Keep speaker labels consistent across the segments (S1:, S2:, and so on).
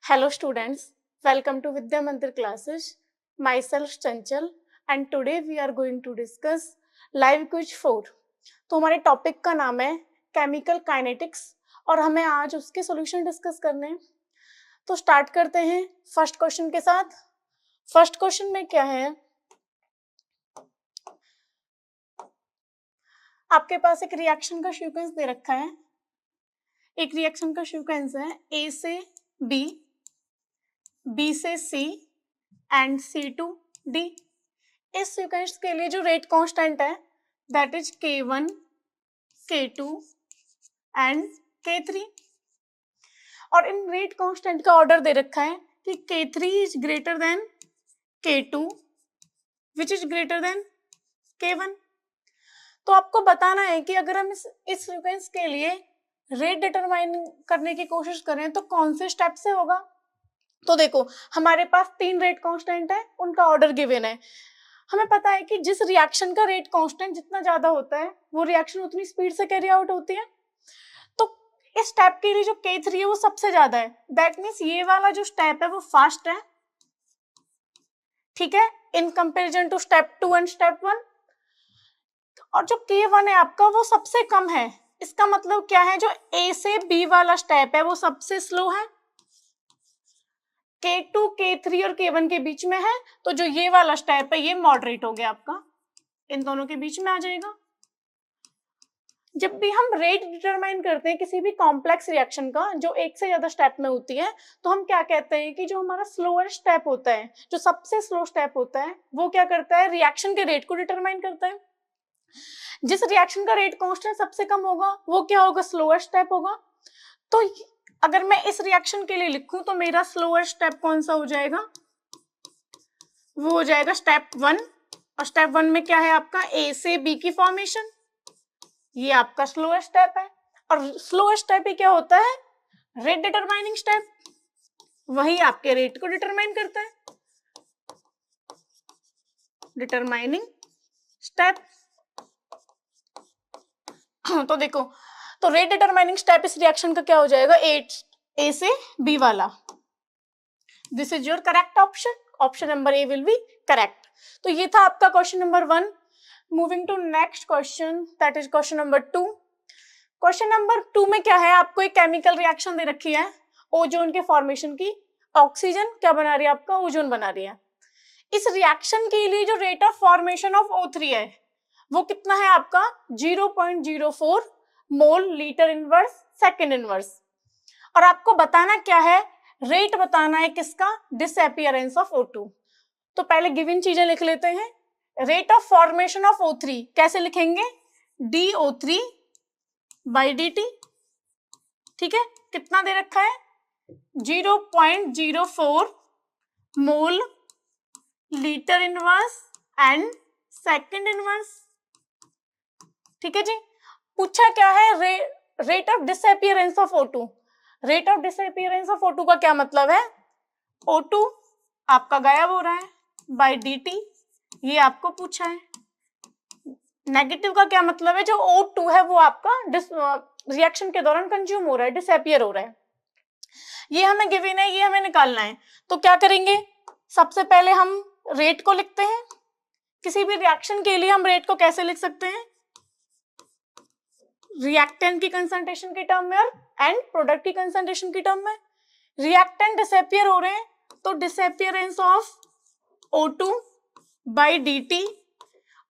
S1: Hello students, welcome to Vidya Mandir classes. Myself Chanchal and today we are going to discuss live quiz 4. तो हमारे topic का नाम है chemical kinetics और हमें आज उसके सॉल्यूशन डिस्कस करने हैं. तो स्टार्ट करते हैं फर्स्ट क्वेश्चन के साथ. फर्स्ट क्वेश्चन में क्या है, आपके पास एक रिएक्शन का सीक्वेंस दे रखा है. एक रिएक्शन का सीक्वेंस है ए से बी, बी से सी एंड सी टू डी. इस सीक्वेंस के लिए जो रेट कांस्टेंट है that is K1, K2 and K3. और इन रेट कांस्टेंट का ऑर्डर दे रखा है कि K3 is greater than K2 which is greater than K1. तो आपको बताना है कि अगर हम इस सीक्वेंस के लिए रेट डिटरमाइन करने की कोशिश करें तो कौन से स्टेप से होगा. तो देखो हमारे पास 3 रेट कांस्टेंट है, उनका ऑर्डर गिवन है. हमें पता है कि जिस रिएक्शन का रेट कांस्टेंट जितना ज्यादा होता है वो रिएक्शन उतनी स्पीड से कैरी आउट होती है. तो इस स्टेप के लिए जो K3 है वो सबसे ज्यादा है. दैट मीन्स ये वाला जो स्टेप है वो फास्ट है, ठीक है, in comparison to step 2 and step 1. और जो K1 है आपका वो सबसे कम है. इसका मतलब क्या है, जो A से B वाला स्टेप है वो सबसे स्लो है. K2, K3 और K1 के बीच में है. तो जो ये वाला स्टेप है ये मॉडरेट हो गया आपका, इन दोनों के बीच में आ जाएगा. जब भी हम रेट डिटरमाइन करते हैं किसी भी कॉम्प्लेक्स रिएक्शन का जो एक से ज्यादा स्टेप में होती है, तो हम क्या कहते हैं कि जो हमारा स्लोअर स्टेप होता है, जो सबसे स्लो स्टेप होता है, वो क्या करता है, रिएक्शन के रेट को डिटरमाइन करता है. जिस रिएक्शन का रेट कांस्टेंट सबसे कम होगा वो क्या होगा, स्लोअर स्टेप होगा. तो अगर मैं इस रिएक्शन के लिए लिखूं तो मेरा स्लोअर स्टेप कौन सा हो जाएगा, वो हो जाएगा स्टेप 1. और स्टेप 1 में क्या है आपका, ए से बी की फॉर्मेशन, ये आपका स्लोअर स्टेप है. और स्लोअर स्टेप ही क्या होता है, रेट डिटरमाइनिंग स्टेप, वही आपके रेट को डिटरमाइन करता है, डिटरमाइनिंग स्टेप. तो देखो, तो रेट डिटरमाइनिंग स्टेप इस रिएक्शन का क्या हो जाएगा, ए से बी वाला. This is your correct option. Option number A will be correct. तो ये था आपका question number 1. Moving to next question, that is question number 2. Question number 2 में क्या है, आपको एक केमिकल रिएक्शन दे रखी है ओजोन के फॉर्मेशन की. ऑक्सीजन क्या बना रही है, आपका ओजोन बना रही है. इस रिएक्शन के लिए जो rate of formation of O3 है वो कितना है आपका, 0.04 मोल लीटर इनवर्स सेकेंड इनवर्स. और आपको बताना क्या है, रेट बताना है किसका, डिसअपीयरेंस ऑफ O2. तो पहले गिवन चीजें लिख लेते हैं. Rate of formation of O3 कैसे लिखेंगे, DO3 बाई dt. ठीक है, कितना दे रखा है, 0.04 मोल litre inverse and second inverse. ठीक है जी. पूछा क्या है, rate of disappearance of O2. Rate of disappearance of O2 का क्या मतलब है, O2 आपका गायब हो रहा है बाय dt, ये आपको पूछा है. नेगेटिव का क्या मतलब है, जो O2 है वो आपका रिएक्शन के दौरान कंज्यूम हो रहा है, डिसअपीयर हो रहा है. ये हमें गिवन है, ये हमें निकालना है. तो क्या करेंगे, सबसे पहले हम रेट को लिखते हैं. किसी भी रिएक्शन के लिए हम रेट को कैसे लिख सकते हैं, रिएक्टेंट की कंसंट्रेशन के टर्म में और एंड प्रोडक्ट की कंसंट्रेशन की टर्म में. रिएक्टेंट डिसअपीयर हो रहे हैं तो disappearance of O2 by dt.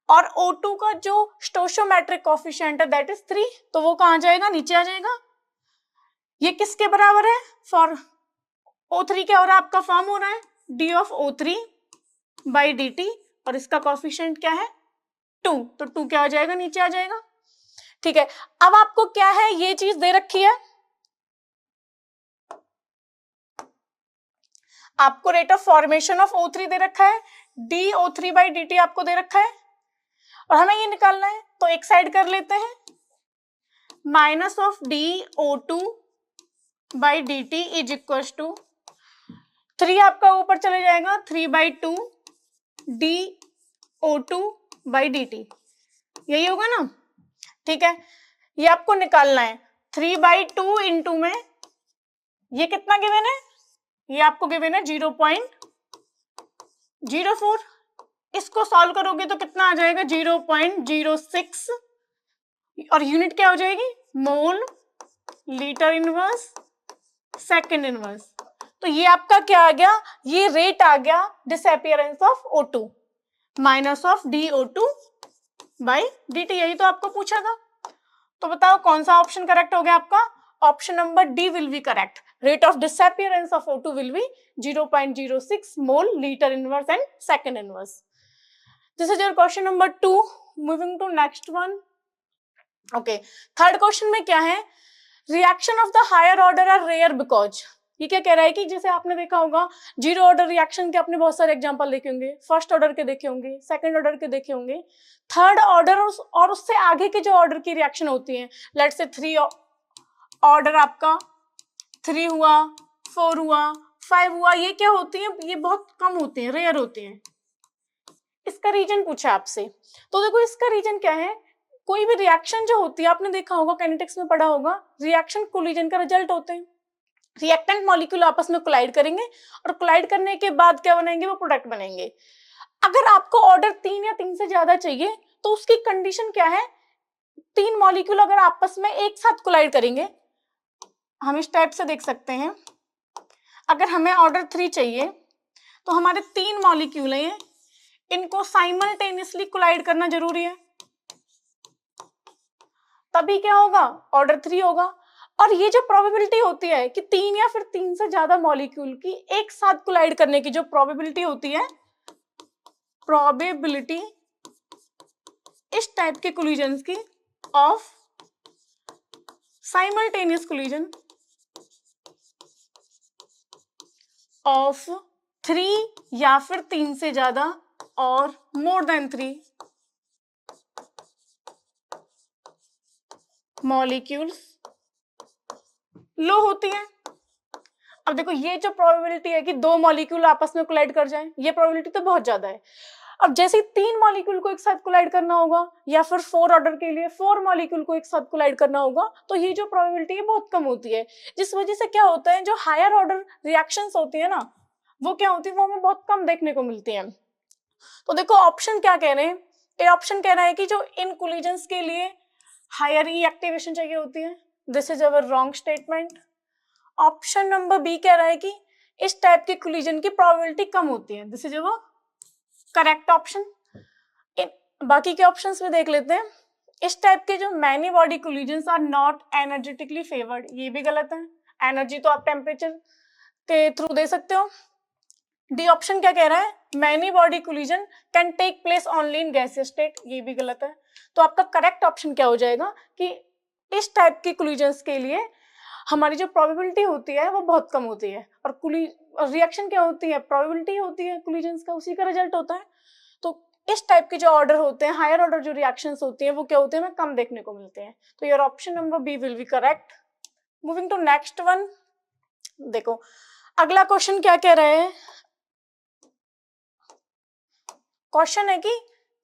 S1: और O2 का जो स्टोइचोमेट्रिक कोएफिशिएंट है दैट इज 3, तो वो कहां जाएगा, नीचे आ जाएगा. ये किसके बराबर है, फॉर O3 क्या हो रहा है, आपका फॉर्म हो रहा है d of O3 by dt. और इसका कोएफिशिएंट क्या है, 2, तो 2 क्या हो जाएगा, नीचे आ जाएगा. ठीक है, अब आपको क्या है, ये चीज दे रखी है, आपको rate of formation of O3 दे रखा है, DO3 बाई dt आपको दे रखा है, और हमें ये निकालना है. तो एक साइड कर लेते हैं, minus of DO2 by dt is equal to 3 आपका ऊपर चले जाएगा, 3/2 DO2 बाई dt, यही होगा ना. ठीक है, ये आपको निकालना है. 3/2 इंटू में ये कितना गिवन है, ये आपको गिवन है 0.04, इसको सॉल्व करोगे तो कितना आ जाएगा 0.06, और यूनिट क्या हो जाएगी मोल लीटर इनवर्स सेकंड इनवर्स। तो ये आपका क्या आ गया, ये रेट आ गया disappearance of O2 minus of DO2 by dt, यही तो आपको पूछा था। तो बताओ कौन सा ऑप्शन करेक्ट हो गया आपका, option number D will be correct, rate of disappearance of O2 will be 0.06 mole litre inverse and second inverse. This is your question number 2। Moving to next one. Okay, third question में क्या है, reaction of the higher order are rare because, ये क्या कह रहा है कि जैसे आपने देखा होगा जीरो ऑर्डर रिएक्शन के आपने बहुत सारे एग्जांपल देखे होंगे, फर्स्ट ऑर्डर के देखे होंगे, सेकंड ऑर्डर के देखे होंगे, थर्ड ऑर्डर और उससे आगे के जो ऑर्डर की रिएक्शन होती है, लेट्स से 3 ऑर्डर आपका 3 हुआ, 4 हुआ, 5 हुआ, ये क्या होती है, ये बहुत कम होते हैं, रेयर होते हैं। इसका रीजन पूछा आपसे, तो देखो इसका रीजन क्या है, कोई भी रिएक्शन जो होती है आपने देखा होगा काइनेटिक्स में पढ़ा होगा, रिएक्शन कोलिजन का रिजल्ट होते हैं, रिएक्टेंट मॉलिक्यूल आपस में कोलाइड करेंगे और कोलाइड करने के बाद क्या बनेंगे, वो प्रोडक्ट बनेंगे। अगर आपको ऑर्डर 3 या 3 से ज्यादा चाहिए तो उसकी कंडीशन क्या है, 3 मॉलिक्यूल अगर आपस में एक साथ कोलाइड करेंगे, हम इस टाइप से देख सकते हैं, अगर हमें ऑर्डर 3 चाहिए तो हमारे 3 मॉलिक्यूल हैं, इनको साइमल्टेनियसली कोलाइड करना जरूरी है, तभी क्या होगा ऑर्डर 3 होगा। और ये जो प्रोबेबिलिटी होती है कि 3 या फिर 3 से ज्यादा मॉलिक्यूल की एक साथ कोलाइड करने की जो प्रोबेबिलिटी होती है, प्रोबेबिलिटी इस टाइप के कोलिजन्स की ऑफ साइमल्टेनियस कोलिजन ऑफ 3 या फिर 3 से ज्यादा और मोर देन 3 मॉलिक्यूल्स लो होती है। अब देखो ये जो प्रोबेबिलिटी है कि 2 मॉलिक्यूल आपस में कोलाइड कर जाएं, ये प्रोबेबिलिटी तो बहुत ज्यादा है। अब जैसे 3 मॉलिक्यूल को एक साथ कोलाइड करना होगा या फिर 4 ऑर्डर के लिए 4 मॉलिक्यूल को एक साथ कोलाइड करना होगा, तो ये जो प्रोबेबिलिटी है बहुत कम होती है, जिस वजह से क्या होता है, जो हायर ऑर्डर रिएक्शंस होती है ना, वो क्या होती है, वो हमें बहुत कम देखने को मिलती है। तो देखो ऑप्शन क्या कह रहे हैं, ये ऑप्शन कह रहा है कि जो इन कोलिजन्स के लिए हायर ई एक्टिवेशन चाहिए होती है, this is our wrong statement. Option number B कह रहा है कि इस टाइप के कोलिजन की प्रोबेबिलिटी कम होती है, this is our correct option. बाकी के ऑप्शंस में देख लेते हैं, इस टाइप के जो many body collisions are not energetically favoured, ये भी गलत है, एनर्जी तो आप टेम्परेचर के थ्रू दे सकते हो। डी ऑप्शन क्या कह रहा है, many body collision can take place only in gaseous state, ये भी गलत है। तो आपका करेक्ट ऑप्शन क्या हो जाएगा कि इस टाइप के कोलिजन्स के लिए हमारी जो प्रोबेबिलिटी होती है वो बहुत कम होती है, और रिएक्शन क्या होती है, प्रोबेबिलिटी होती है कोलिजन्स का, उसी का रिजल्ट होता है। तो इस टाइप के जो ऑर्डर होते हैं, हायर ऑर्डर जो रिएक्शंस होती हैं, वो क्या होते हैं, हमें कम देखने को मिलते हैं। तो your option number B will be correct. Moving to next one. देखो अगला क्वेश्चन क्या कह रहे हैं, क्वेश्चन है कि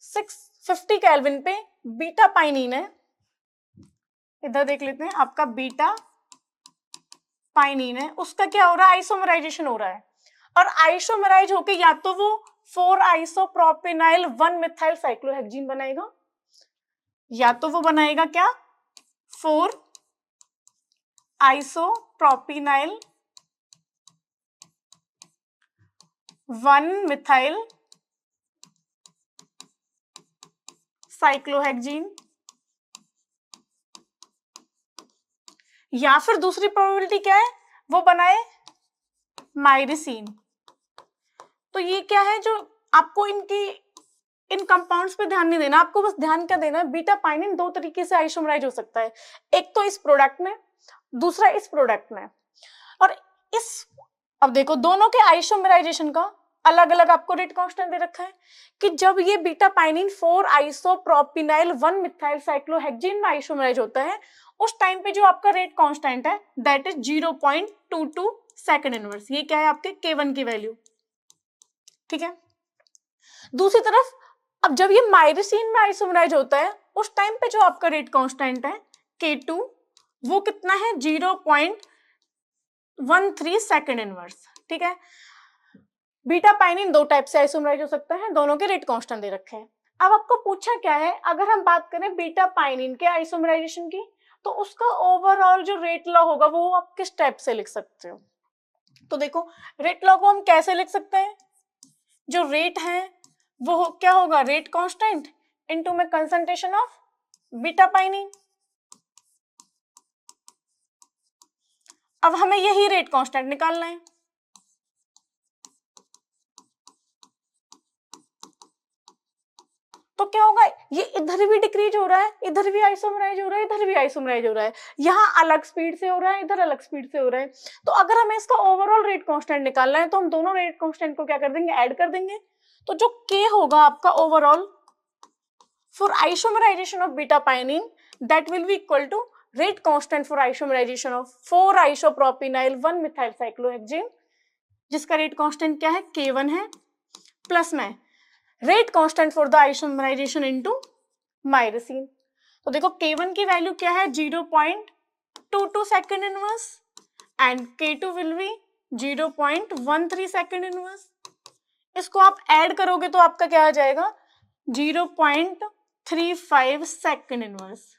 S1: 650 केल्विन पे बीटा पाइनिन है, इधर देख लेते हैं, आपका बीटा पाइनिन है, उसका क्या हो रहा है, आइसोमराइजेशन हो रहा है, और आइसोमराइज होके या तो वो 4 आइसोप्रोपेनाइल 1 मिथाइल साइक्लोहेक्सीन बनाएगा, या तो वो बनाएगा क्या 4 आइसोप्रोपेनाइल 1 मिथाइल साइक्लोहेक्सीन, या फिर दूसरी प्रोबेबिलिटी क्या है, वो बनाए माइरिसिन। तो ये क्या है, जो आपको इन कंपाउंड्स पे ध्यान नहीं देना, आपको बस ध्यान क्या देना है, बीटा पाइनिन 2 तरीके से आइसोमराइज हो सकता है, एक तो इस प्रोडक्ट में, दूसरा इस प्रोडक्ट में। और अब देखो दोनों के आइसोमराइजेशन का अलग अलग आपको रेट कांस्टेंट दे रखा है कि जब ये बीटा पाइनिन 4 आइसोप्रोपेनाइल 1 मिथाइल साइक्लोहेक्सीन में आइसोमराइज होता है, उस टाइम पे जो आपका रेट कांस्टेंट है दैट इज 0.22 सेकंड इनवर्स, ये क्या है आपके K1 की वैल्यू, ठीक है। दूसरी तरफ अब जब ये माइरिसिन में आइसोमराइज होता है, उस टाइम पे जो आपका रेट कांस्टेंट है K2, वो कितना है 0.13 सेकंड इनवर्स, ठीक है। बीटा पाइनिन दो टाइप से आइसोमराइज हो सकता है, दोनों के रेट कांस्टेंट दे रखे हैं। अब आपको पूछा क्या है, अगर हम बात करें बीटा पाइनिन के आइसोमराइजेशन की, तो उसका ओवरऑल जो रेट लॉ होगा वो आप किस टाइप से लिख सकते हो? तो देखो, रेट लॉ को हम कैसे लिख सकते हैं, जो रेट है वो क्या होगा, रेट कांस्टेंट इनटू में कंसंट्रेशन ऑफ बीटा पाइनिन। अब हमें यही रेट कांस्टेंट निकालना है, तो क्या होगा, ये इधर भी डिक्रीज हो रहा है, इधर भी आइसोमराइज हो रहा है, इधर भी आइसोमराइज हो रहा है, यहाँ अलग स्पीड से हो रहा है, इधर अलग स्पीड से हो रहा है। तो अगर हमें इसका ओवरऑल रेट कांस्टेंट निकालना है तो हम दोनों रेट कांस्टेंट को क्या कर देंगे, ऐड कर देंगे। तो जो के होगा आपका overall for isomerization of beta pinene, that will be equal to rate constant for isomerization of 4 isopropenyl 1 methyl cyclohexane, जिसका रेट कांस्टेंट क्या है, K1 है, प्लस में rate constant for the isomerization into myrcene. तो देखो K1 की value क्या है, 0.22 second inverse and K2 will be 0.13 second inverse. इसको आप ऐड करोगे तो आपका क्या आ जाएगा, 0.35 सेकंड इनवर्स।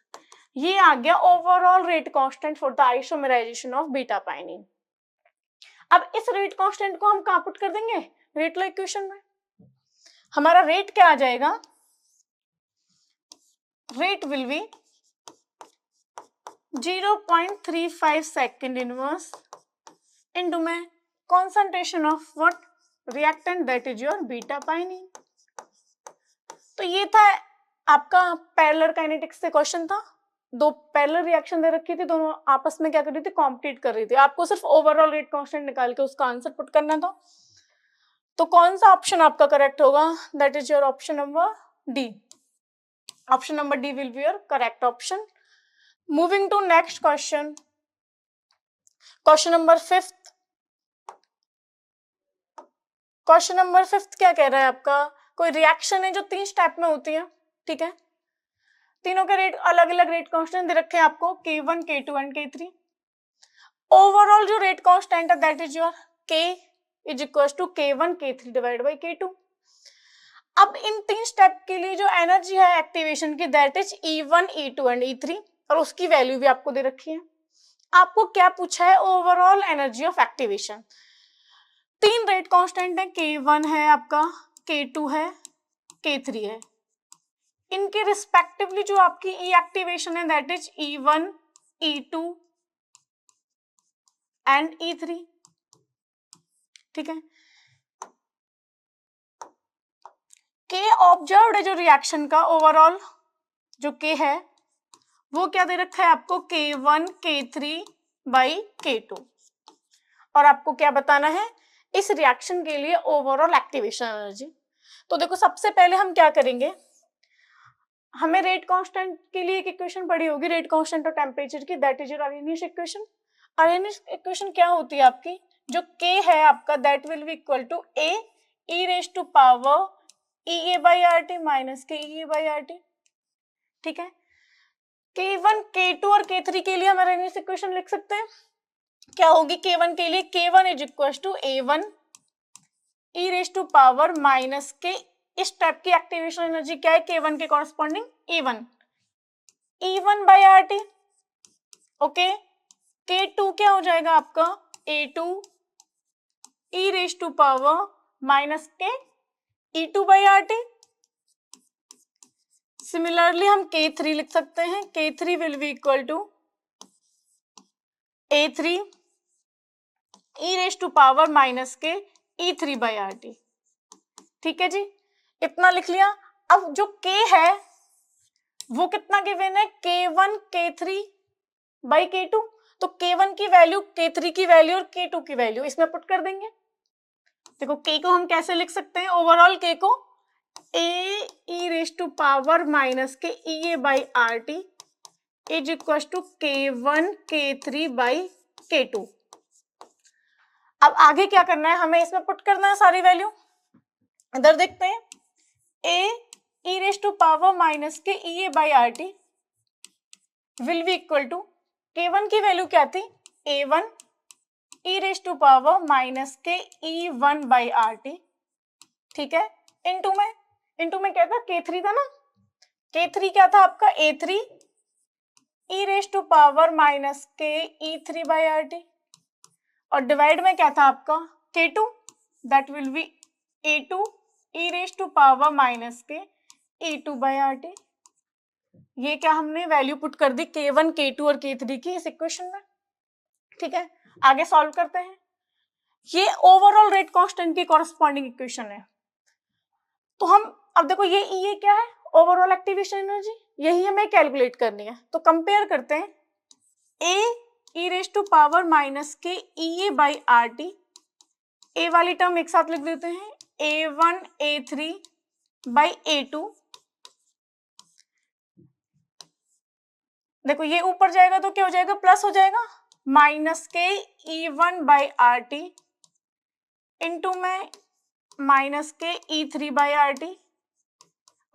S1: ये आ गया overall rate constant for the isomerization of beta pinene. अब इस रेट कांस्टेंट को हम कहां पुट कर देंगे, रेट लॉ इक्वेशन में। हमारा रेट क्या आ जाएगा, rate will be 0.35 second inverse into में concentration of what, reactant, that is your beta pinene. तो ये था आपका पैरेलल काइनेटिक्स से क्वेश्चन था, दो पैरेलल रिएक्शन दे रखी थी, दोनों आपस में क्या कर रही थी, कॉम्पिटिट कर रही थी। आपको सिर्फ ओवरऑल रेट कांस्टेंट निकाल के उसका आंसर पुट करना था। तो कौन सा ऑप्शन आपका करेक्ट होगा, that is your option number D. Option number D will be your correct option. Moving to next question, question number 5। Question number 5 क्या कह रहा है आपका, कोई रिएक्शन है जो 3 स्टेप में होती है, ठीक है, तीनों के रेट अलग अलग रेट कांस्टेंट दे रखे हैं आपको, K1, K2 and K3। Overall जो रेट कांस्टेंट है that is your K is equal to K1 K3 divide by K2। अब इन 3 स्टेप के लिए जो एनर्जी है एक्टिवेशन की, that is E1, E2 and E3, और उसकी वैल्यू भी आपको दे रखी है। आपको क्या पूछा है, overall energy of activation. 3 rate constant है, K1 है आपका, K2 है, K3 है। इनके रिस्पेक्टिवली जो आपकी ई एक्टिवेशन है that is E1, E2 and E3, ठीक है। के ऑब्जर्व्ड है जो रिएक्शन का ओवरऑल जो के है वो क्या दे रखा है आपको, K1, K3 बाई K2, और आपको क्या बताना है इस रिएक्शन के लिए ओवरऑल एक्टिवेशन एनर्जी। तो देखो, सबसे पहले हम क्या करेंगे, हमें रेट कांस्टेंट के लिए एक इक्वेशन पड़ी होगी, रेट कांस्टेंट और टेम्परेचर की, that is your Arrhenius equation. Arrhenius equation क्या होती है आपकी, जो के है आपका that will be equal to A E raise to power E A by R T minus के E A by R T, ठीक है। K1, K2 और K3 के लिए हम अरेनियस इक्वेशन लिख सकते हैं, क्या होगी K1 के लिए, K1 is equal to A1 E raise to power minus K, इस टाइप की एक्टिवेशन एनर्जी क्या है K1 के corresponding E1 E1 by R T, okay. K2 क्या हो जाएगा आपका, A2 e raise to power minus K E2 by R T. Similarly हम K3 लिख सकते हैं, K3 will be equal to A3 e raise to power minus K E3 by R T, ठीक है जी, इतना लिख लिया। अब जो K है वो कितना गिवन है, K1 K3 बाई K2, तो K1 की वैल्यू, K3 की वैल्यू और K2 की वैल्यू इसमें पुट कर देंगे। देखो K को हम कैसे लिख सकते हैं, ओवरऑल K को A E raise to power minus के E A by R T is equal to K1 K3 by K2। अब आगे क्या करना है, हमें इसमें पुट करना है सारी वैल्यू। इधर देखते हैं, A E raise to power minus के E A by R T will be equal to K1 की वैल्यू क्या थी, A1 E raise to power minus के E1 बाई आर टी, ठीक है, इनटू में क्या था, K3 था ना, K3 क्या था आपका A3 e raise to power minus K E3 by R T, और डिवाइड में क्या था आपका K2, that will be A2 e raise to power minus K E2 by R T. ये क्या हमने वैल्यू पुट कर दी K1, K2 और K3 की इस इक्वेशन में, ठीक है। आगे सॉल्व करते हैं। ये ओवरऑल रेट कांस्टेंट की कॉरस्पॉन्डिंग इक्वेशन है। तो हम अब देखो ये क्या है, ओवरऑल एक्टिवेशन एनर्जी, यही हमें कैलकुलेट करनी है। तो कंपेयर करते हैं, A E raise to power minus के E बाई आर टी, ए वाली टर्म एक साथ लिख देते हैं, A1 A3 बाई A2, देखो ये ऊपर जाएगा तो क्या हो जाएगा, प्लस हो जाएगा, माइनस के E1 by R T into में minus K E3 by R T,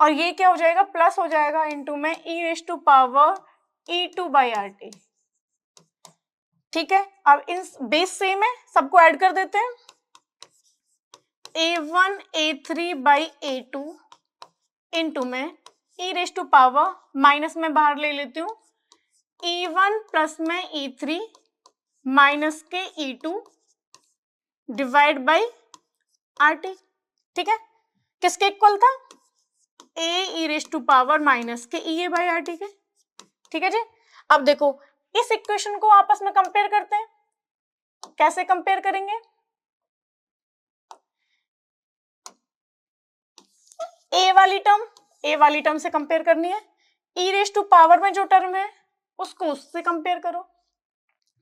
S1: और ये क्या हो जाएगा, प्लस हो जाएगा इंटू में E raise to power E2 by R T, ठीक है। अब इन बेस सेम है, सबको ऐड कर देते हैं, A1 A3 by A2 into में E raise to power, minus में बाहर ले लेती हूँ, E1 प्लस में E3 minus K E2 divide by R T, ठीक है। किसके इक्वल था, ए ई रेज टू पावर माइनस के E A by R T के, ठीक है जी। अब देखो इस इक्वेशन को आपस में कंपेयर करते हैं, कैसे कंपेयर करेंगे, ए वाली टर्म से कंपेयर करनी है, ई रेज टू पावर में जो टर्म है उसको उससे कंपेयर करो।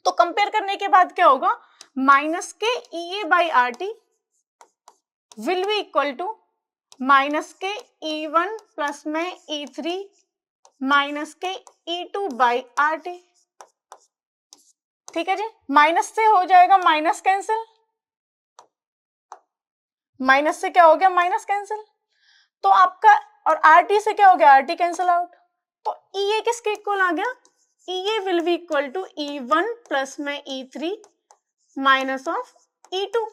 S1: तो कंपेयर करने के बाद क्या होगा, माइनस के E A by R T will be equal to minus के E1 प्लस में E3 minus K E2 by R T, ठीक है जी। माइनस से हो जाएगा माइनस कैंसिल, माइनस से क्या हो गया, माइनस कैंसिल, तो आपका और आर टी से क्या हो गया, आर टी कैंसिल आउट, तो ई ए किसके इक्वल आ गया, E A will be equal to E1 plus में E3 माइनस ऑफ E2,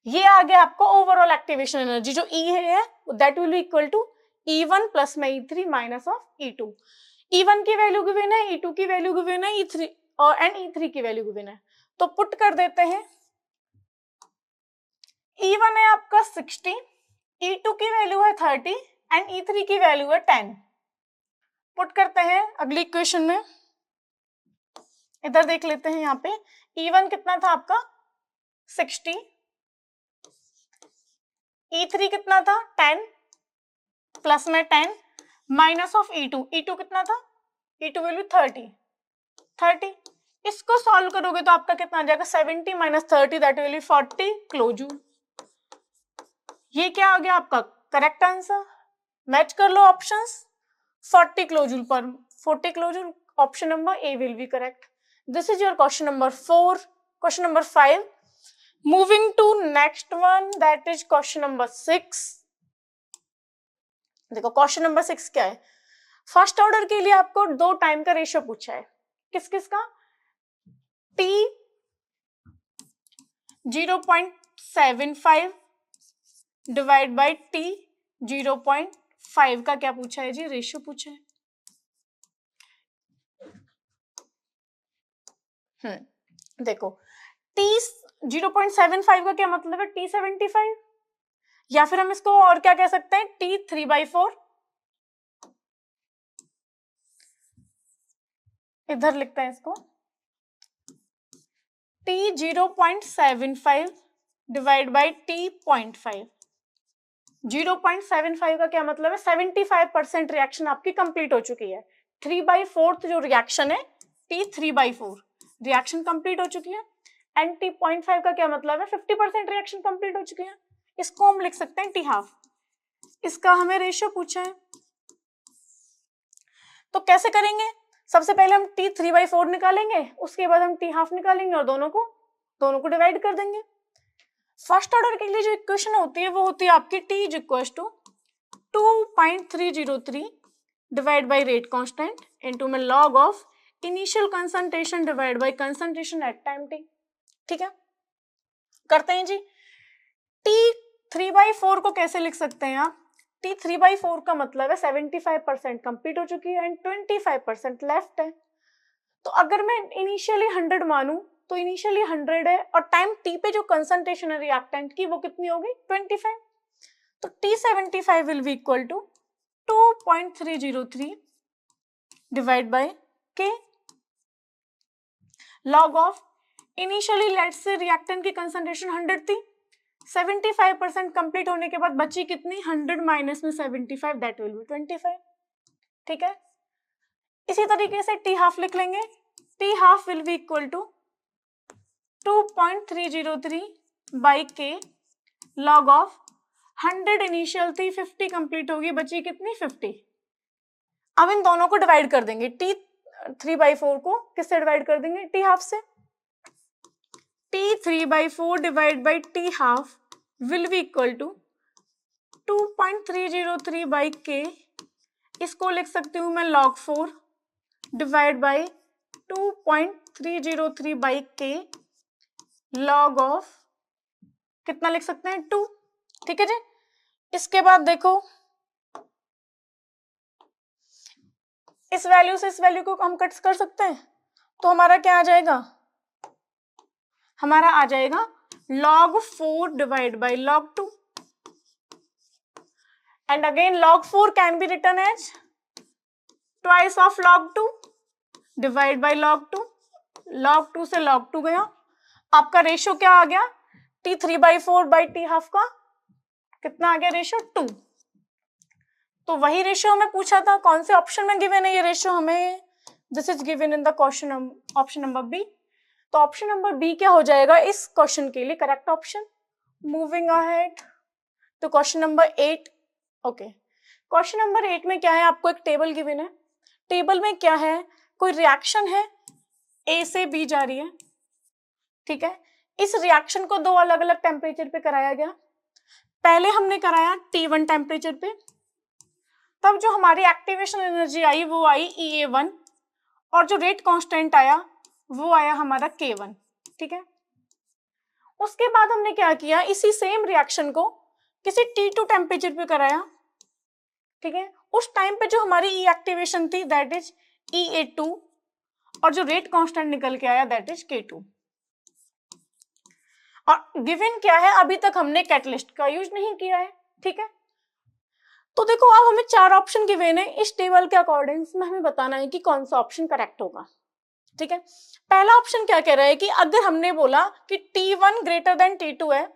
S1: ये आ गया आपको ओवरऑल एक्टिवेशन एनर्जी, जो E है that will be equal to E1 plus में E3 minus of E2। E1 की वैल्यू गिवन है, E2 की वैल्यू गिवन है, E3 और E3 की वैल्यू गिवन है, तो पुट कर देते हैं, E1 है आपका 60, E2 की वैल्यू है 30 एंड E3 की वैल्यू है 10। पुट करते हैं अगली इक्वेशन में, इधर देख लेते हैं, यहाँ पे E1 कितना था आपका 60, E3 कितना था 10 प्लस में 10 माइनस ऑफ E2 कितना था, E2 विल बी 30, इसको सॉल्व करोगे तो आपका कितना आ जाएगा 70 minus 30 that will be 40 kilojoule. ये क्या आ गया आपका करेक्ट आंसर, मैच कर लो options, 40 kilojoule, option number A will be correct. This is your question number 4। Question number 5, moving to next one, that is question number 6। देखो question number 6 क्या है, फर्स्ट ऑर्डर के लिए आपको दो टाइम का रेशियो पूछा है, किस किस का, T 0.75 डिवाइड बाई T 0.5 का क्या पूछा है जी, रेशियो पूछा है। देखो T 0.75 का क्या मतलब है, T75, या फिर हम इसको और क्या कह सकते हैं, T 3/4, इधर लिखते हैं इसको, T 0.75 डिवाइड बाई T 0.5, 0.75 का क्या मतलब है, 75% रिएक्शन आपकी कंप्लीट हो चुकी है, 3/4 जो रिएक्शन है T 3/4 रिएक्शन कंप्लीट हो चुकी है, एंड T 0.5 का क्या मतलब है, 50% रिएक्शन कंप्लीट हो चुकी है, इसको हम लिख सकते हैं T हाफ। इसका हमें रेशियो पूछा है, तो कैसे करेंगे, सबसे पहले हम T 3/4 निकालेंगे, उसके बाद हम T हाफ निकालेंगे और दोनों को डिवाइड कर देंगे। फर्स्ट ऑर्डर के लिए जो इक्वेशन होती है वो होती है आपकी T is equal to 2.303 divide by rate constant into में log of initial concentration divide by concentration at time T। ठीक है, करते हैं जी। T3/4 को कैसे लिख सकते हैं आप? T3/4 का मतलब है 75% कंप्लीट हो चुकी है एंड 25% लेफ्ट है। तो अगर मैं इनिशियली 100 मानूं तो इनिशियली 100 है और टाइम टी पे जो कंसंट्रेशन है रिएक्टेंट की वो कितनी होगी 25। तो T75 will be equal to 2.303 divide by k log of initially let's say reactant की कंसंट्रेशन 100 थी, 75% कंप्लीट होने के बाद बची कितनी 100 माइनस में 75 दैट विल बी 25। ठीक है, इसी तरीके से टी हाफ लिख लेंगे। T half will be equal to 2.303 by K log of 100 initial थी, 50 कंप्लीट होगी, बची कितनी 50। अब इन दोनों को डिवाइड कर देंगे, T3/4 को किससे डिवाइड कर देंगे टी हाफ से। T3/4 divide by T half will be equal to 2.303 by K, इसको लिख सकती हूं मैं log 4 divide by 2.303 by K log of कितना लिख सकते हैं 2। ठीक है जी, इसके बाद देखो इस वैल्यू से इस वैल्यू को हम कट कर सकते हैं, तो हमारा क्या आ जाएगा, हमारा आ जाएगा log 4 divide by log 2 and again log 4 can be written as twice of log 2 divide by log 2, log 2 से log 2 गया, आपका रेशियो क्या आ गया T3/4 बाई टी हाफ का कितना आ गया रेशियो 2। तो वही रेशियो हमें पूछा था, कौन से ऑप्शन में गिवन है ये रेशियो हमें, this is given in the question option number B. तो ऑप्शन नंबर बी क्या हो जाएगा इस क्वेश्चन के लिए करेक्ट ऑप्शन। मूविंग अहेड तो question number 8। Okay, question number 8 में क्या है, आपको एक टेबल गिवन है, टेबल में क्या है, कोई रिएक्शन है ए से बी जा रही है। ठीक है, इस रिएक्शन को दो अलग अलग टेम्परेचर पे कराया गया। पहले हमने कराया T1 टेम्परेचर पे, तब जो हमारी एक्टिवेशन एनर्जी आई वो आई EA1 और जो रेट कांस्टेंट आया वो आया हमारा K1। ठीक है, उसके बाद हमने क्या किया, इसी सेम रिएक्शन को किसी T2 टेम्परेचर पे कराया। ठीक है, उस टाइम पे जो हमारी ई एक्टिवेशन थी दैट इज EA2 और जो रेट कांस्टेंट निकल के आया दैट इज K2। और गिवन क्या है, अभी तक हमने कैटलिस्ट का यूज नहीं किया है। ठीक है, तो देखो अब हमें चार ऑप्शन गिवन है, इस टेबल के अकॉर्डिंग में हमें बताना है कि कौन सा ऑप्शन करेक्ट होगा। ठीक है, पहला ऑप्शन क्या कह रहा है कि अगर हमने बोला कि T1 ग्रेटर देन T2 है,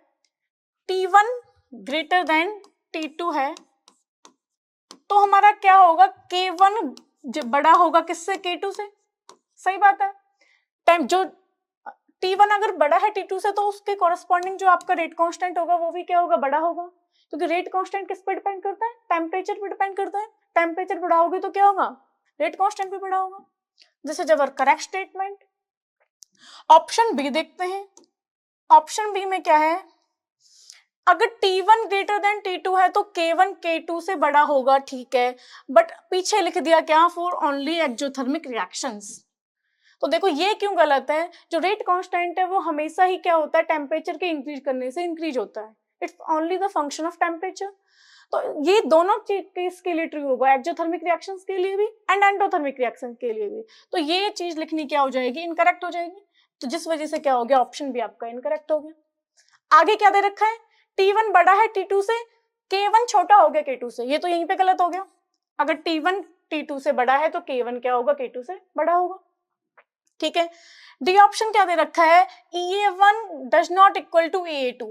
S1: T1 ग्रेटर देन T2 है, तो हमारा क्या होगा K1 बड़ा होगा किससे K2 से। सही बात है, टाइम जो T1 अगर बड़ा है T2 से तो उसके कॉरेस्पॉन्डिंग जो आपका रेट कांस्टेंट होगा वो भी क्या होगा बड़ा होगा, क्योंकि रेट कांस्टेंट किस पे डिपेंड करता है, टेम्परेचर पे डिपेंड करता है। टेम्परेचर बढ़ा होगी तो क्या होगा, रेट कांस्टेंट भी बढ़ा होगा। This is our correct statement. Option B देखते हैं, ऑप्शन बी में क्या है, अगर T1 ग्रेटर देन T2 है तो K1 K2 से बड़ा होगा। ठीक है, बट पीछे लिख दिया क्या, फॉर ओनली एक्सोथर्मिक रिएक्शंस। तो देखो ये क्यों गलत है, जो रेट कांस्टेंट है वो हमेशा ही क्या होता है टेम्परेचर के इंक्रीज करने से इंक्रीज होता है, it's only the function of temperature. तो ये दोनों केस के लिए ट्रू होगा, एक्सोथर्मिक रिएक्शंस के लिए भी एंड एंडोथर्मिक रिएक्शन के लिए भी। तो ये चीज लिखनी क्या हो जाएगी, इनकरेक्ट हो जाएगी। तो जिस वजह से क्या हो गया, ऑप्शन भी आपका इनकरेक्ट हो गया। आगे क्या दे रखा है, T1 बड़ा है T2 से, K1 छोटा हो गया K2 से, ये तो यहीं पे गलत हो गया। अगर T1 T2 से बड़ा है तो K1 क्या होगा, K2 से बड़ा होगा। ठीक है, डी ऑप्शन क्या दे रखा है, EA1 does not equal to EA2।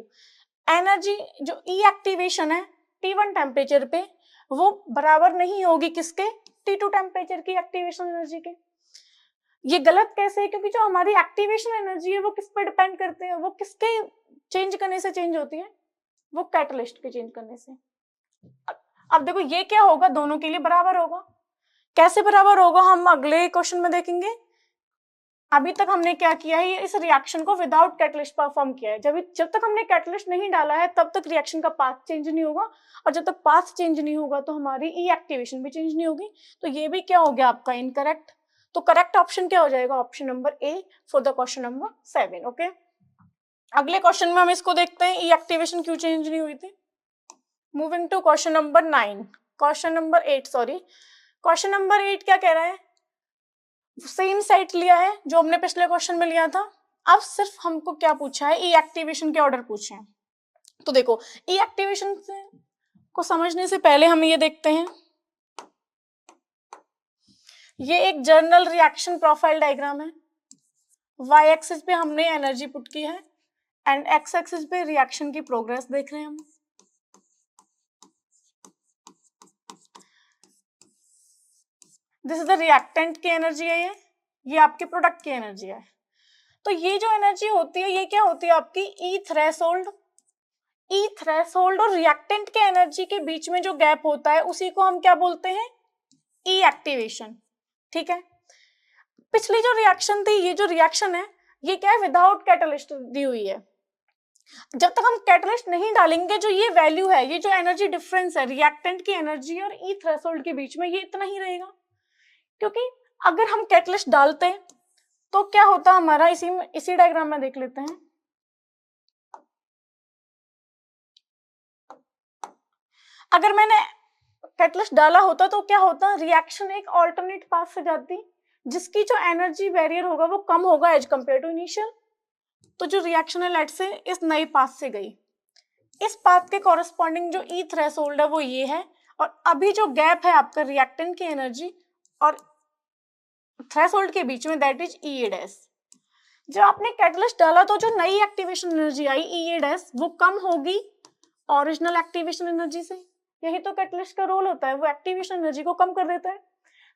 S1: Energy जो ई एक्टिवेशन है T1 टेम्परेचर पे वो बराबर नहीं होगी किसके, T2 टेम्परेचर की एक्टिवेशन एनर्जी के। ये गलत कैसे है, क्योंकि जो हमारी एक्टिवेशन एनर्जी है वो किस पे डिपेंड करते हैं, वो किसके चेंज करने से चेंज होती है, वो कैटलिस्ट के चेंज करने से। अब देखो ये क्या होगा, दोनों के लिए बराबर होगा। कैसे बराबर होगा हम अगले क्वेश्चन में देखेंगे। अभी तक हमने क्या किया है, इस रिएक्शन को विदाउट कैटलिस्ट परफॉर्म किया है। जब तक हमने कैटलिस्ट नहीं डाला है तब तक रिएक्शन का पाथ चेंज नहीं होगा, और जब तक पाथ चेंज नहीं होगा तो हमारी ई एक्टिवेशन भी चेंज नहीं होगी। तो ये भी क्या हो गया आपका इनकरेक्ट। तो करेक्ट ऑप्शन क्या हो जाएगा, option number A for the question number 7। Okay, अगले क्वेश्चन में हम इसको देखते हैं, ई एक्टिवेशन क्यों चेंज नहीं हुई थी। Moving to question number 9, question number 8 sorry, question number 8 क्या कह रहा है, सेम सेट लिया है जो हमने पिछले क्वेश्चन में लिया था। अब सिर्फ हमको क्या पूछा है, ई एक्टिवेशन के ऑर्डर पूछे हैं। तो देखो ई एक्टिवेशन को समझने से पहले हम ये देखते हैं, ये एक जर्नल रिएक्शन प्रोफाइल डायग्राम है। वाई एक्सिस पे हमने एनर्जी पुट की है एंड एक्स एक्सिस पे रिएक्शन की प्रोग्रेस देख रहे हैं हम। दिस इज द रिएक्टेंट की एनर्जी है, ये आपके प्रोडक्ट की एनर्जी है। तो ये जो एनर्जी होती है ये क्या होती है आपकी ई थ्रेशोल्ड। ई थ्रेशोल्ड और रिएक्टेंट के एनर्जी के बीच में जो गैप होता है उसी को हम क्या बोलते हैं, ई एक्टिवेशन। ठीक है, पिछली जो रिएक्शन थी, ये जो रिएक्शन है ये क्या है, विदाउट कैटलिस्ट दी हुई है। जब तक हम कैटलिस्ट नहीं डालेंगे, जो ये वैल्यू है, ये जो एनर्जी डिफरेंस है रिएक्टेंट की एनर्जी और ई थ्रेशोल्ड के बीच में, ये इतना ही रहेगा। क्योंकि अगर हम कैटलिस्ट डालते तो क्या होता हमारा, इसी डायग्राम में देख लेते हैं। अगर मैंने कैटलिस्ट डाला होता तो क्या होता, रिएक्शन एक ऑल्टरनेट पाथ से जाती, जिसकी जो एनर्जी बैरियर होगा वो कम होगा एज कंपेयर टू इनिशियल। तो जो रिएक्शन है लेट से इस नई पाथ से गई, इस पाथ के कॉरेस्पॉन्डिंग जो ई थ्रेशोल्ड है वो ये है, और अभी जो गैप है आपका रिएक्टेंट की एनर्जी और थ्रेशोल्ड के बीच में, that is E A dash. जब आपने कैटलिस्ट डाला तो जो नई एक्टिवेशन एनर्जी आई ई ए डैश, वो कम होगी ओरिजिनल एक्टिवेशन एनर्जी से। यही तो कैटलिस्ट का रोल होता है, वो एक्टिवेशन एनर्जी को कम कर देता है।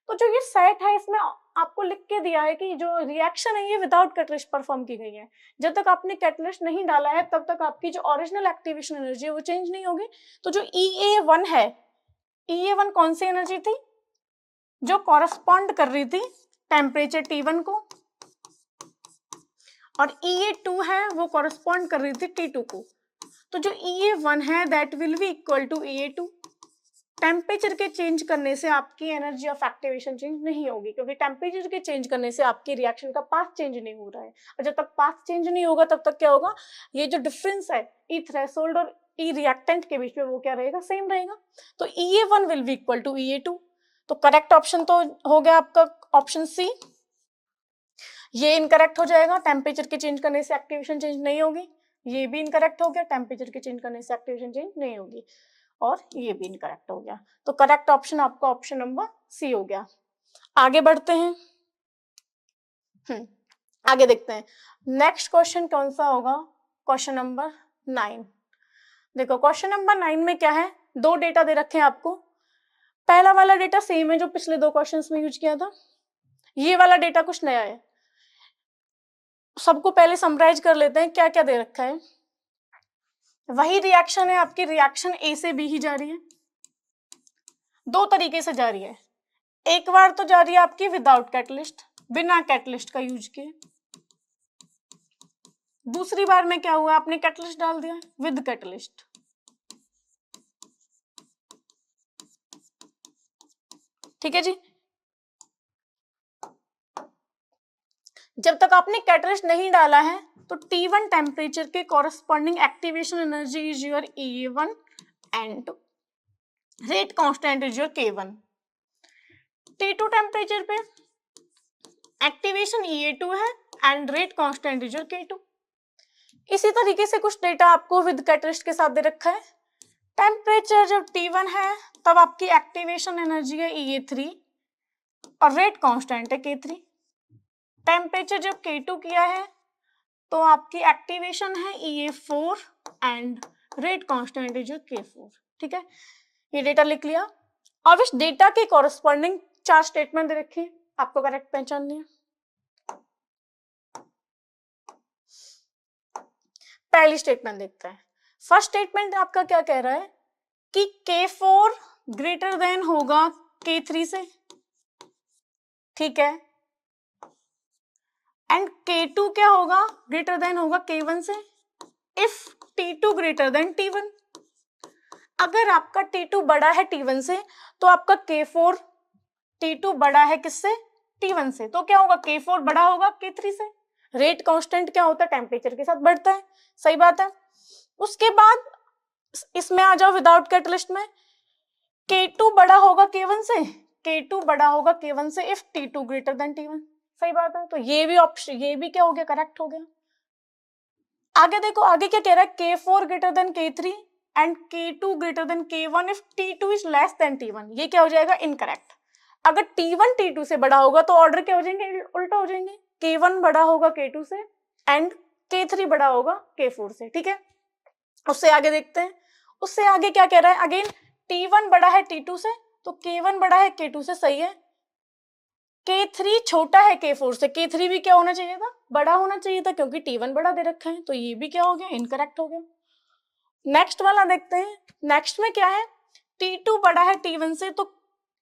S1: तो जो ये सेट है इसमें आपको लिख के दिया है कि जो रिएक्शन है ये विदाउट कैटलिस्ट परफॉर्म की गई है। जब तक आपने कैटलिस्ट नहीं डाला है तब तक आपकी जो ओरिजिनल एक्टिवेशन एनर्जी है वो चेंज नहीं होगी। तो जो EA1 है, EA1 कौन सी एनर्जी थी, जो कॉरेस्पॉन्ड कर रही थी टेम्परेचर T1 को, और EA2 है वो कॉरेस्पॉन्ड कर रही थी T2 को। तो जो EA1 है that will be equal to EA2। Temperature के चेंज करने से आपकी एनर्जी ऑफ एक्टिवेशन चेंज नहीं होगी, क्योंकि टेम्परेचर के चेंज करने से आपकी रिएक्शन का पाथ चेंज नहीं हो रहा है। और जब तक पाथ चेंज नहीं होगा तब तक क्या होगा, ये जो डिफरेंस है ई थ्रेशोल्ड और ई रिएक्टेंट के बीच में वो क्या रहेगा, सेम रहेगा। तो EA1 will be equal to EA2। तो करेक्ट ऑप्शन तो हो गया आपका ऑप्शन सी। ये इनकरेक्ट हो जाएगा, टेम्परेचर के चेंज करने से एक्टिवेशन चेंज नहीं होगी। ये भी इनकरेक्ट हो गया, टेम्परेचर के चेंज करने से एक्टिवेशन चेंज नहीं होगी, और ये भी इनकरेक्ट हो गया। तो करेक्ट ऑप्शन आपका ऑप्शन नंबर सी हो गया। आगे बढ़ते हैं, आगे देखते हैं नेक्स्ट क्वेश्चन कौन सा होगा, क्वेश्चन नंबर 9। देखो क्वेश्चन नंबर 9 में क्या है, दो डेटा दे रखे हैं आपको। पहला वाला डेटा सेम है जो पिछले दो क्वेश्चंस में यूज किया था, ये वाला डेटा कुछ नया है। सबको पहले समराइज कर लेते हैं क्या क्या दे रखा है। वही रिएक्शन है आपकी, रिएक्शन ए से बी ही जा रही है, दो तरीके से जा रही है। एक बार तो जा रही है आपकी विदाउट कैटलिस्ट, बिना कैटलिस्ट का यूज किए। दूसरी बार में क्या हुआ, आपने कैटलिस्ट डाल दिया विद कैटलिस्ट। ठीक है जी, जब तक आपने कैटलिस्ट नहीं डाला है तो T1 टेम्परेचर के corresponding activation energy is your EA1 and rate constant is your K1। T2 temperature पे एक्टिवेशन EA2 है and rate constant is your K2। इसी तरीके से कुछ डेटा आपको विद कैटलिस्ट के साथ दे रखा है। टेम्परेचर जब T1 है तब आपकी एक्टिवेशन एनर्जी है EA3 और रेट कांस्टेंट है K3। टेम्परेचर जब K2 किया है तो आपकी एक्टिवेशन है EA4 and rate constant is K4। ठीक है, ये डेटा लिख लिया। अब इस डेटा के कॉरेस्पॉन्डिंग चार स्टेटमेंट दे रखे हैं, आपको करेक्ट पहचाननी है। पहली स्टेटमेंट देखते हैं। फर्स्ट स्टेटमेंट आपका क्या कह रहा है कि K4 ग्रेटर देन होगा K3 से, ठीक है, एंड K2 क्या होगा, ग्रेटर देन होगा K1 से if T2 greater than T1। अगर आपका T2 बड़ा है T1 से तो आपका K4 T2 बड़ा है किससे, T1 से, तो क्या होगा, K4 बड़ा होगा K3 से। रेट कांस्टेंट क्या होता है, टेम्परेचर के साथ बढ़ता है, सही बात है। उसके बाद इसमें आ जाओ विदाउट कैटलिस्ट में, K2 बड़ा होगा K1 से, K2 बड़ा होगा K1 से if T2 greater than T1, सही बात है। तो ये भी ऑप्शन, ये भी क्या हो गया, करेक्ट हो गया। आगे देखो, आगे क्या कह रहा है, K4 greater than K3 and K2 greater than K1 if T2 is less than T1, ये क्या हो जाएगा, इनकरेक्ट। अगर T1 T2 से बड़ा होगा तो ऑर्डर क्या हो जाएंगे, उल्टा हो जाएंगे, K1 बड़ा होगा K2 से एंड K3 बड़ा होगा K4 से, ठीक है। उससे आगे देखते हैं, उससे आगे क्या कह रहा है, अगेन T1 बड़ा है T2 से तो K1 बड़ा है K2 से, सही है। K3 छोटा है K4 से, K3 भी क्या होना चाहिए था, बड़ा होना चाहिए था, क्योंकि T1 बड़ा दे रखा है, तो ये भी क्या हो गया, इनकरेक्ट हो गया। नेक्स्ट वाला देखते हैं, नेक्स्ट में क्या है, T2 बड़ा है T1 से, तो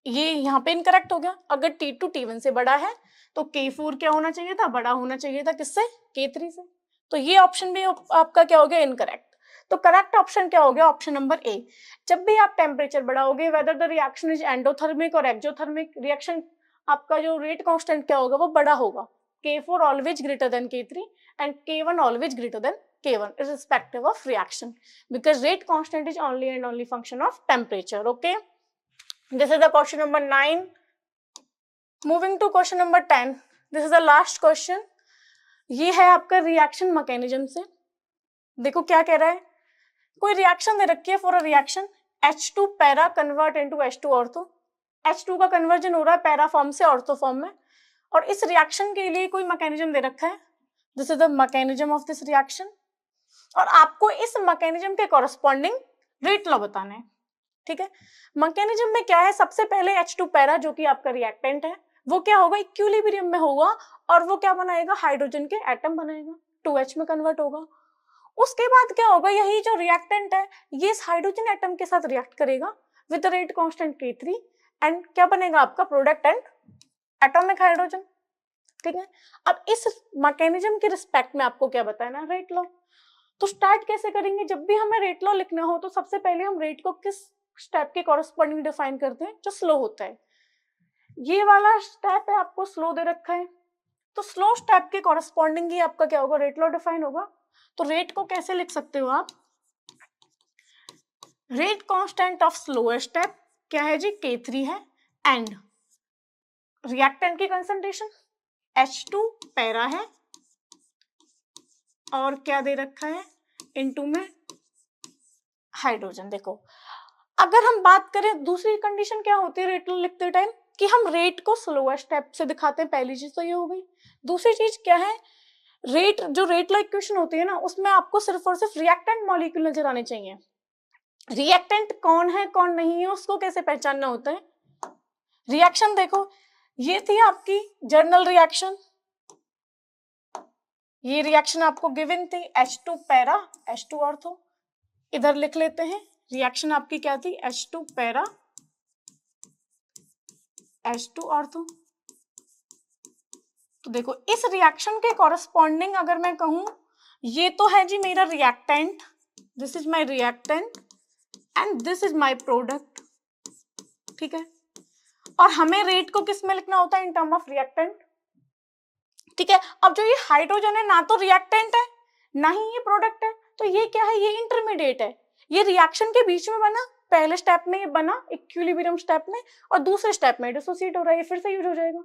S1: ये यहाँ पे इनकरेक्ट हो गया। अगर T2 T1 से बड़ा है तो K4 क्या होना चाहिए था, बड़ा होना चाहिए था किससे, K3 से, तो ये ऑप्शन भी आपका क्या हो गया, इनकरेक्ट। तो करेक्ट ऑप्शन क्या हो गया, ऑप्शन नंबर ए। जब भी आप टेम्परेचर बढ़ाओगे, whether the reaction is endothermic और एक्सोथर्मिक, रिएक्शन आपका जो रेट कांस्टेंट क्या होगा, वो बड़ा होगा। K4 always greater than K3 and K1 always greater than K1 irrespective of reaction, because rate constant is only and only function of temperature. Okay, this is the question number 9. Moving to question number 10. This is the last question. ये है आपका reaction mechanism से। देखो क्या कह रहा है, कोई रिएक्शन दे रखी है, for a reaction H2 para convert into H2 ortho, H2 का कन्वर्जन हो रहा है पैरा फॉर्म से ऑर्थो फॉर्म में, और इस रिएक्शन के लिए कोई मैकेनिज्म दे रखा है, this is the mechanism of this reaction, और आपको इस मैकेनिज्म के कॉरस्पॉन्डिंग रेट लॉ बताना है, ठीक है। मैकेनिज्म में क्या है, सबसे पहले H2 पैरा जो कि आपका रिएक्टेंट है, वो क्या होगा, इक्विलिब्रियम में होगा, और वो क्या बनाएगा, हाइड्रोजन के एटम बनाएगा, 2H में कन्वर्ट होगा। उसके बाद क्या होगा, यही जो रिएक्टेंट है ये इस हाइड्रोजन एटम के साथ रिएक्ट करेगा with the rate constant K3 and क्या बनेगा आपका प्रोडक्ट एंड एटॉमिक हाइड्रोजन, ठीक है। अब इस मैकेनिज्म के रिस्पेक्ट में आपको क्या बताना है, रेट लॉ। तो स्टार्ट कैसे करेंगे, जब भी हमें रेट लॉ लिखना हो तो सबसे पहले हम रेट को किस स्टेप के कॉरस्पॉन्डिंग डिफाइन करते हैं, जो स्लो होता है। ये वाला स्टेप है, आपको स्लो दे रखा है, तो स्लो स्टेप के कॉरस्पॉन्डिंग ही आपका क्या होगा, रेट लॉ डिफाइन होगा। तो रेट को कैसे लिख सकते हो आप, rate constant of slower step क्या है जी, K3 है, एंड रिएक्टेंट की कंसंट्रेशन H2 पैरा है, और क्या दे रखा है, इनटू में हाइड्रोजन। देखो अगर हम बात करें, दूसरी कंडीशन क्या होती है रेट लिखते टाइम, कि हम रेट को स्लोअर स्टेप से दिखाते हैं, पहली चीज तो ये हो गई। दूसरी चीज क्या है, रेट, जो रेट लॉ इक्वेशन होती है ना, उसमें आपको सिर्फ और सिर्फ रिएक्टेंट मॉलिक्यूल नजर आने चाहिए। रिएक्टेंट कौन है कौन नहीं है उसको कैसे पहचानना होता है, रिएक्शन देखो, ये थी आपकी जर्नल रिएक्शन, ये रिएक्शन आपको गिवन थी H2 पैरा H2 ऑर्थो, इधर लिख लेते हैं, रिएक्शन आपकी क्या थी, H2 पैरा H2 ऑर्थो। तो देखो इस रिएक्शन के कॉरस्पॉन्डिंग अगर मैं कहूं, ये तो है जी मेरा reactant, this is my reactant and this is my product, ठीक है। और हमें रेट को किस में लिखना होता है, इन टर्म ऑफ रिएक्टेंट, ठीक है। अब जो ये हाइड्रोजन है, ना तो रिएक्टेंट है ना ही ये प्रोडक्ट है, तो ये क्या है, ये इंटरमीडिएट है, ये रिएक्शन के बीच में बना, पहले स्टेप में ये बना इक्विलिब्रियम स्टेप में, और दूसरे स्टेप में डिसोसिएट हो रहा है, ये फिर से यूज हो जाएगा।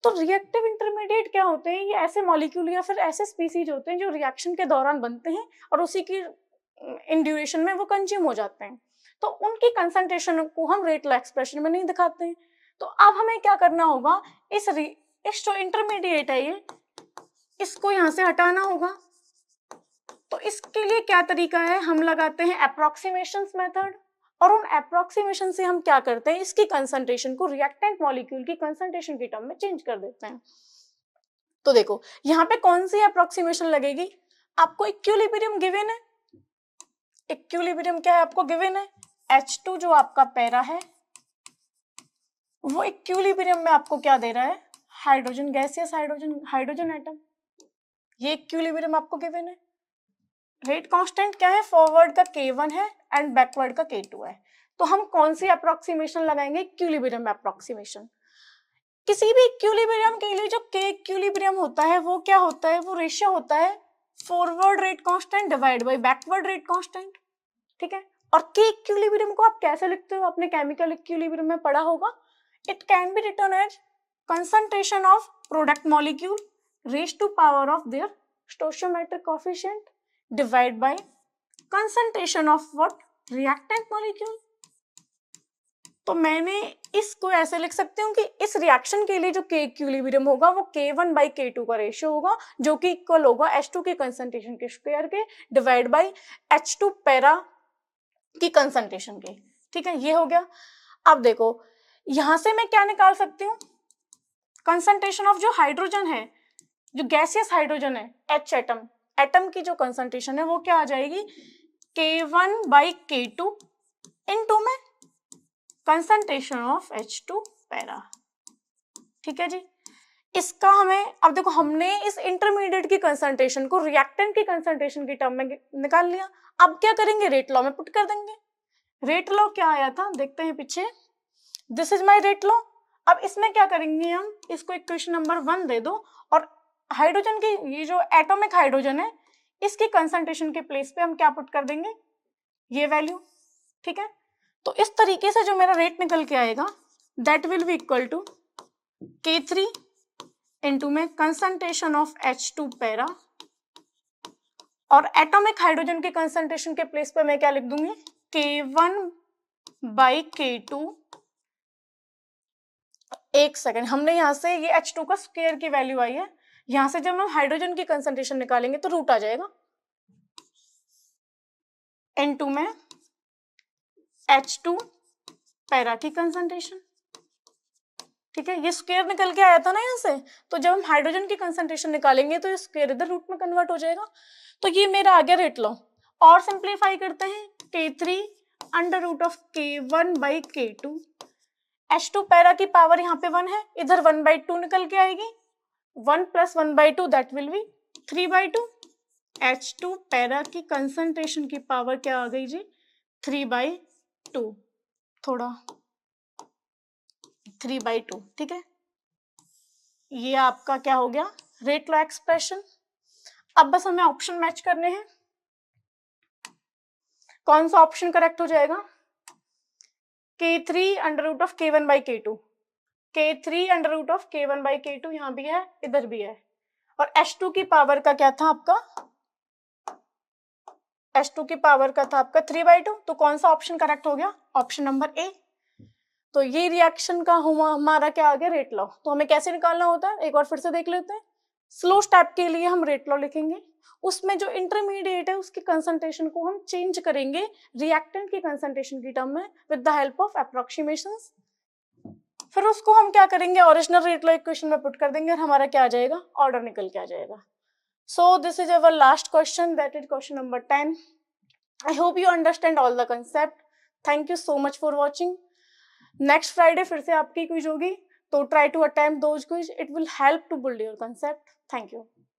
S1: तो रिएक्टिव इंटरमीडिएट क्या होते हैं, ये ऐसे मॉलिक्यूल या फिर ऐसे स्पीसीज होते हैं जो रिएक्शन के दौरान बनते हैं और उसी की इन ड्यूरेशन में वो कंज्यूम हो जाते हैं, तो उनकी कंसंट्रेशन को हम रेट लॉ एक्सप्रेशन में नहीं दिखाते हैं। तो अब हमें क्या करना होगा, इस जो इंटरमीडिएट है ये, इसको यहां से हटाना होगा। तो इसके लिए क्या तरीका है, हम लगाते हैं अप्रोक्सीमेशंस मेथड, और उन अप्रोक्सीमेशन से हम क्या करते हैं, इसकी कंसंट्रेशन को रिएक्टेंट मॉलिक्यूल की कंसंट्रेशन की टर्म में चेंज कर देते हैं। तो देखो यहाँ पे कौन सी अप्रोक्सीमेशन लगेगी, आपको इक्विलिब्रियम गिवन है, इक्विलिब्रियम क्या है आपको गिवन है, H2 जो आपका पैरा है, वो इक्विलिब्रियम में आपको क्या दे रहा है, हाइड्रोजन गैसियस हाइड्रोजन एटम, ये इक्विलिब्रियम आपको गिवन है। रेट कांस्टेंट क्या है, फॉरवर्ड का K1 है एंड बैकवर्ड का K2 है। तो हम कौन सी अप्रोक्सीमेशन लगाएंगे, इक्विलिब्रियम अप्रोक्सीमेशन। किसी भी इक्विलिब्रियम के लिए जो के इक्विलिब्रियम होता है वो क्या होता है, वो रेशियो होता है forward rate constant divide by backward rate constant, ठीक है। और के इक्विलिब्रियम को आप कैसे लिखते हो, आपने केमिकल इक्विलिब्रियम में पढ़ा होगा, it can be written as concentration of product molecule raised to power of their stoichiometric coefficient divide by concentration of what reactant molecule। तो मैंने इसको ऐसे लिख सकती हूँ कि इस रिएक्शन के लिए जो के इक्विलिब्रियम होगा वो K1 by K2 का रेशियो होगा, जो कि इक्वल होगा H2 के कंसंट्रेशन के स्क्वायर के डिवाइड बाय H2 पैरा की कंसंट्रेशन के, ठीक है। ये हो गया। अब देखो यहां से मैं क्या निकाल सकती हूँ, कंसंट्रेशन ऑफ जो हाइड्रोजन है, जो गैसियस हाइड्रोजन है H एटम, एटम की जो कंसंट्रेशन है वो क्या आ जाएगी K1 by K2 इनटू में कंसंट्रेशन ऑफ H2 पैरा, ठीक है जी। इसका हमें अब देखो हमने इस इंटरमीडिएट की कंसंट्रेशन को रिएक्टेंट की कंसंट्रेशन की टर्म में निकाल लिया। अब क्या करेंगे, रेट लॉ में पुट कर देंगे। रेट लॉ क्या आया था देखते हैं पीछे, this is my rate law. अब इसमें क्या करेंगे हम, इसको इक्वेशन नंबर 1 दे दो और हाइड्रोजन की ये जो एटॉमिक हाइड्रोजन है इसकी कंसंट्रेशन के प्लेस पे हम क्या पुट कर देंगे, ये वैल्यू, ठीक है। तो इस तरीके से जो मेरा रेट निकल के आएगा that will be equal to K3 into में कंसंट्रेशन ऑफ H2 पैरा और एटॉमिक हाइड्रोजन के कंसंट्रेशन के प्लेस पे मैं क्या लिख दूंगी K1 by K2। एक सेकेंड, हमने यहां से ये H2 का स्क्वायर की वैल्यू आई है, यहां से जब हम हाइड्रोजन की कंसंट्रेशन निकालेंगे तो रूट आ जाएगा N2 में H2 पैरा की कंसंट्रेशन, ठीक है। ये स्क्वायर निकल के आया था ना यहाँ से, तो जब हम हाइड्रोजन की कंसंट्रेशन निकालेंगे तो ये स्क्वायर इधर रूट में कन्वर्ट हो जाएगा। तो ये मेरा आ गया रेट लॉ। और सिंप्लीफाई करते हैं, K3 under root of K1 by K2, H2 para की पावर यहाँ पे 1 है, इधर 1/2 निकल के आएगी, 1 + 1/2 that will B 3/2। H2 para की कंसंट्रेशन की पावर क्या आ गई जी 3/2, थोड़ा 3/2, ठीक है। ये आपका क्या हो गया रेट लॉ एक्सप्रेशन। अब बस हमें ऑप्शन मैच करने हैं, कौन सा ऑप्शन करेक्ट हो जाएगा, K3 under root of K1 by K2, K3 under root of K1 by K2 यहाँ भी है इधर भी है, और H2 की पावर का क्या था आपका, H2 की पावर का था आपका 3/2। तो कौन सा ऑप्शन करेक्ट हो गया, ऑप्शन नंबर ए। तो ये रिएक्शन का हमारा क्या आ गया रेट लॉ। तो हमें कैसे निकालना होता है एक बार फिर से देख लेते हैं। स्लो स्टेप के लिए हम रेट लॉ लिखेंगे, उसमें जो इंटरमीडिएट है उसकी कंसंट्रेशन को हम चेंज करेंगे रिएक्टेंट की कंसंट्रेशन की टर्म में with the help of approximations. फिर उसको हम क्या करेंगे ओरिजिनल रेट लॉ इक्वेशन में पुट कर देंगे और हमारा क्या आ जाएगा ऑर्डर निकल के आ जाएगा। So this is our last question, that is question number 10। I hope you understand all the concept. Thank you so much for watching. Next Friday फिर से आपकी क्विज होगी, तो try to attempt those quiz, it will help to build your concept. Thank you.